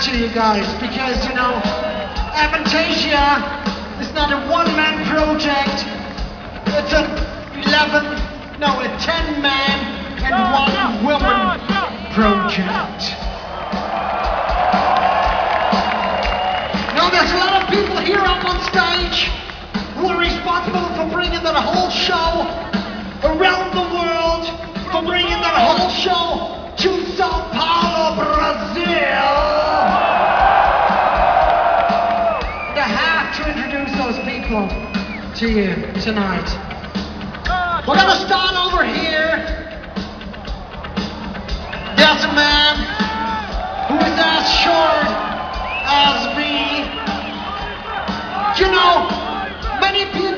to you guys because, you know, Avantasia is not a one-man project. It's a 10-man and one-woman project. Now, there's a lot of people here up on stage who are responsible for bringing that whole show around the world, for bringing that whole show to Sao Paulo, Brazil. And I have to introduce those people to you tonight. We're gonna start over here. There's a man who is as short as me. You know, many people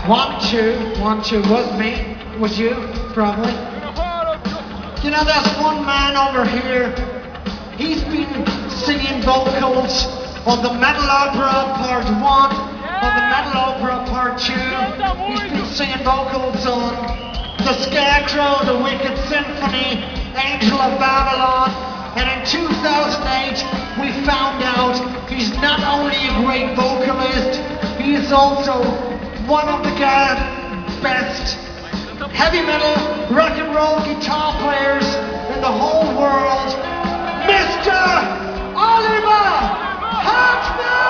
One, two, was me, was you, probably. You know, there's one man over here, he's been singing vocals on the Metal Opera Part 1, on the Metal Opera Part 2, he's been singing vocals on The Scarecrow, The Wicked Symphony, Angel of Babylon, and in 2008 we found out he's not only a great vocalist, he is also one of the best heavy metal, rock and roll guitar players in the whole world, Mr. Oliver Hartman!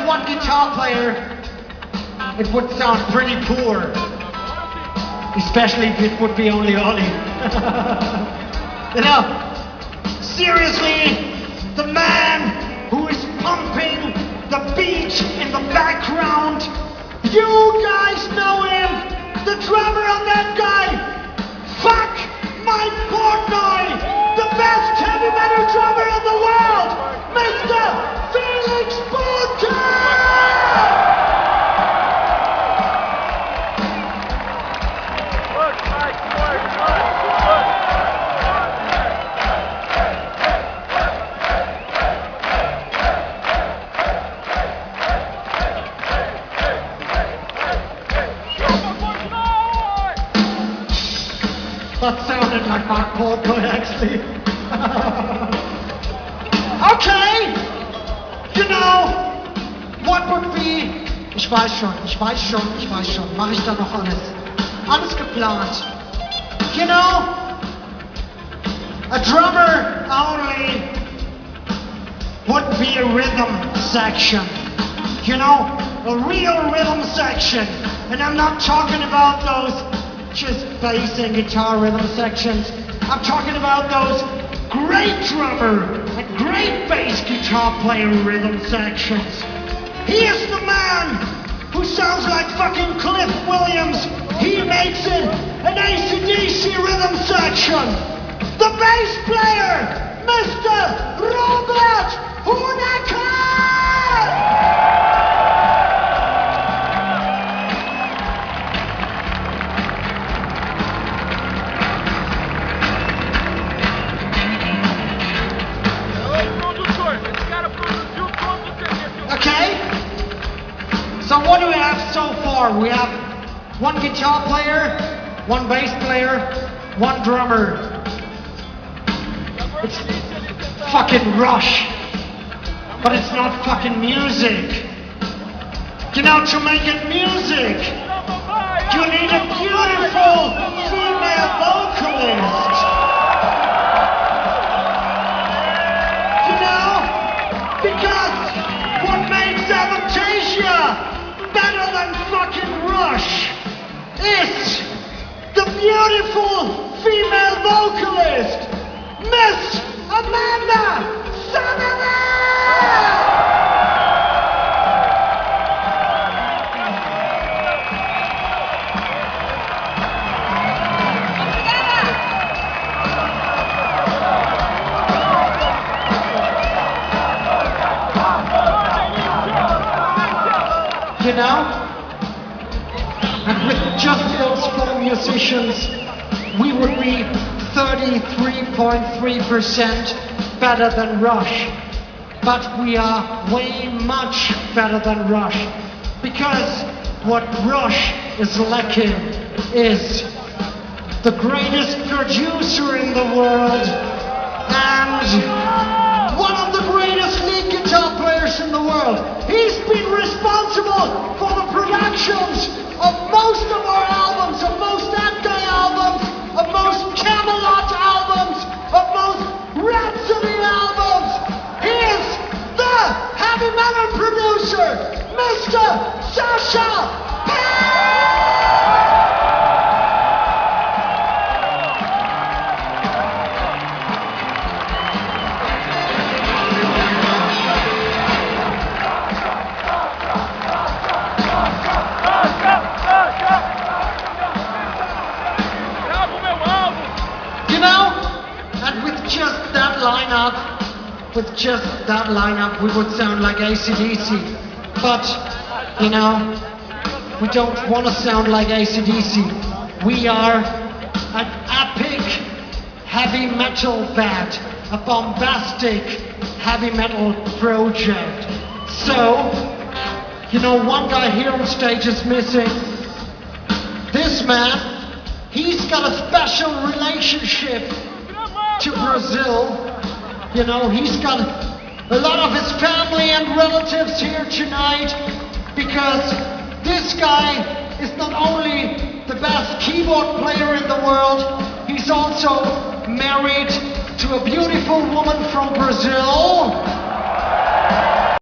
One guitar player, it would sound pretty poor, especially if it would be only Ollie. You know, seriously, the man who is pumping the beat in the background, you guys know him, the drummer on that guy, fuck my Portnoy, the best heavy metal drummer in the world, Mr. Felix Porter! That sounded like my Portnoy, actually. Okay! You know, what would be... Ich weiß schon, mache ich da noch alles. Alles geplant. You know, a drummer only would be a rhythm section. You know, a real rhythm section. And I'm not talking about those just bass and guitar rhythm sections. I'm talking about those great drummer and great bass guitar player rhythm sections. He is the man who sounds like fucking Cliff Williams. He makes it an AC/DC rhythm section. The bass player, Mr. Robert Honecker! So what do we have so far? We have one guitar player, one bass player, one drummer. It's fucking Rush, but it's not fucking music. You know, to make it music, you need a beautiful female vocalist. You know, because what makes Avantasia better than fucking Rush is the beautiful female vocalist, Miss Amanda Sullivan! you know? And with just those four musicians, we would be 33.3% better than Rush. But we are way much better than Rush. Because what Rush is lacking is the greatest producer in the world and one of the greatest lead guitar players in the world. He's been responsible for the productions of most of our albums, of most That Guy albums, of most Camelot albums, of most Rhapsody albums. He is the heavy metal producer, Mr. Sasha With just that lineup, we would sound like AC/DC. But, you know, we don't want to sound like AC/DC. We are an epic heavy metal band, a bombastic heavy metal project. So, you know, one guy here on stage is missing. This man, he's got a special relationship to Brazil. You know, he's got a lot of his family and relatives here tonight because this guy is not only the best keyboard player in the world, he's also married to a beautiful woman from Brazil.